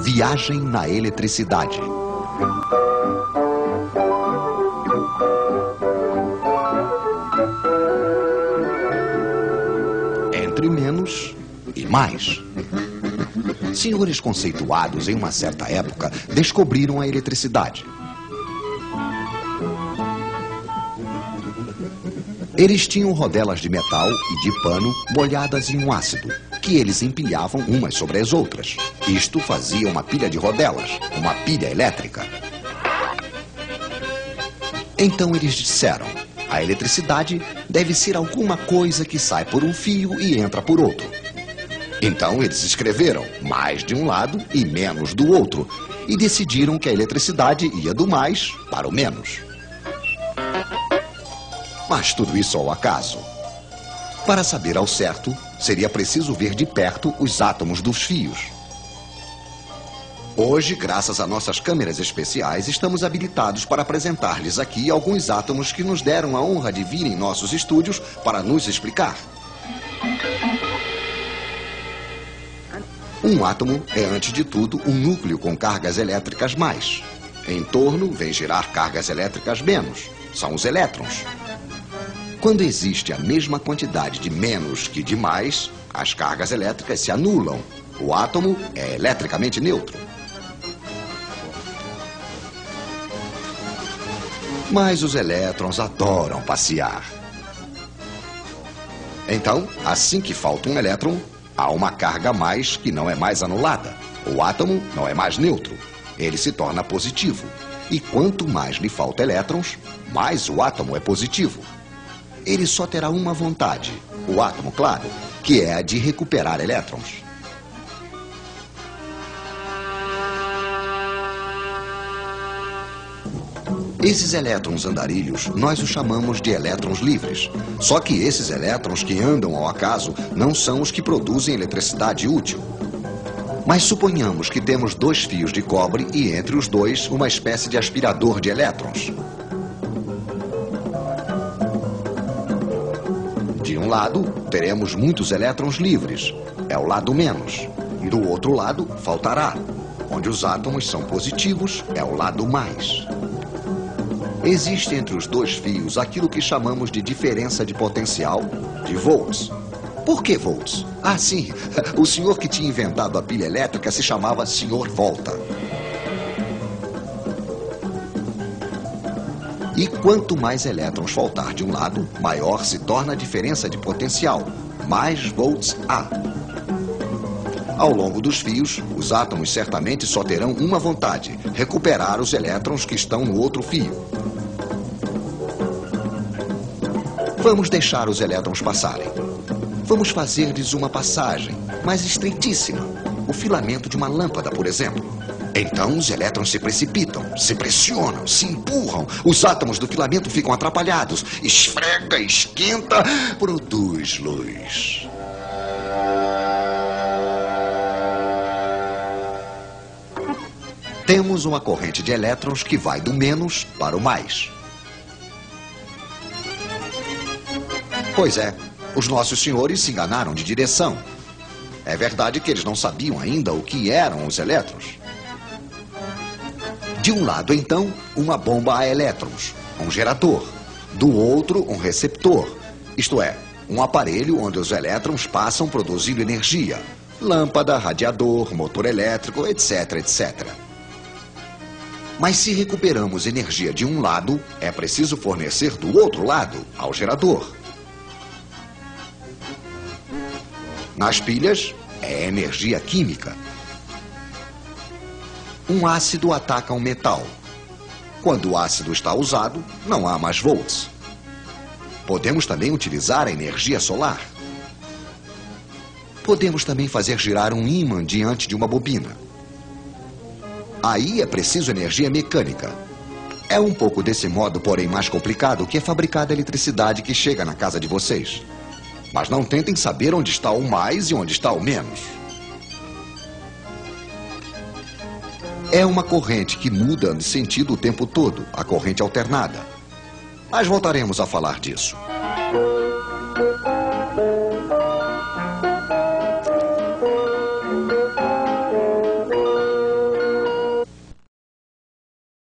Viagem na eletricidade. Entre menos e mais. Senhores conceituados em uma certa época descobriram a eletricidade. Eles tinham rodelas de metal e de pano molhadas em um ácido, que eles empilhavam umas sobre as outras. Isto fazia uma pilha de rodelas, uma pilha elétrica. Então eles disseram: a eletricidade deve ser alguma coisa que sai por um fio e entra por outro. Então eles escreveram mais de um lado e menos do outro, e decidiram que a eletricidade ia do mais para o menos. Mas tudo isso ao acaso. Para saber ao certo, seria preciso ver de perto os átomos dos fios. Hoje, graças a nossas câmeras especiais, estamos habilitados para apresentar-lhes aqui alguns átomos que nos deram a honra de vir em nossos estúdios para nos explicar. Um átomo é, antes de tudo, um núcleo com cargas elétricas mais. Em torno, vem girar cargas elétricas menos. São os elétrons. Quando existe a mesma quantidade de menos que de mais, as cargas elétricas se anulam. O átomo é eletricamente neutro. Mas os elétrons adoram passear. Então, assim que falta um elétron, há uma carga a mais que não é mais anulada. O átomo não é mais neutro. Ele se torna positivo. E quanto mais lhe falta elétrons, mais o átomo é positivo. Ele só terá uma vontade, o átomo, claro, que é a de recuperar elétrons. Esses elétrons andarilhos, nós os chamamos de elétrons livres. Só que esses elétrons que andam ao acaso não são os que produzem eletricidade útil. Mas suponhamos que temos dois fios de cobre e entre os dois uma espécie de aspirador de elétrons. De um lado, teremos muitos elétrons livres, é o lado menos. Do outro lado, faltará. Onde os átomos são positivos, é o lado mais. Existe entre os dois fios aquilo que chamamos de diferença de potencial, de volts. Por que volts? Ah, sim, o senhor que tinha inventado a pilha elétrica se chamava Sr. Volta. E quanto mais elétrons faltar de um lado, maior se torna a diferença de potencial, mais volts há. Ao longo dos fios, os átomos certamente só terão uma vontade: recuperar os elétrons que estão no outro fio. Vamos deixar os elétrons passarem. Vamos fazer-lhes uma passagem, mas estreitíssima. O filamento de uma lâmpada, por exemplo. Então os elétrons se precipitam, se pressionam, se empurram. Os átomos do filamento ficam atrapalhados. Esfrega, esquenta, produz luz. Temos uma corrente de elétrons que vai do menos para o mais. Pois é, os nossos senhores se enganaram de direção. É verdade que eles não sabiam ainda o que eram os elétrons. De um lado, então, uma bomba a elétrons, um gerador. Do outro, um receptor, isto é, um aparelho onde os elétrons passam produzindo energia. Lâmpada, radiador, motor elétrico, etc, etc. Mas se recuperamos energia de um lado, é preciso fornecer do outro lado, ao gerador. Nas pilhas, é energia química. Um ácido ataca um metal. Quando o ácido está usado, não há mais volts. Podemos também utilizar a energia solar. Podemos também fazer girar um ímã diante de uma bobina. Aí é preciso energia mecânica. É um pouco desse modo, porém mais complicado, que é fabricada a eletricidade que chega na casa de vocês. Mas não tentem saber onde está o mais e onde está o menos. É uma corrente que muda de sentido o tempo todo, a corrente alternada. Mas voltaremos a falar disso.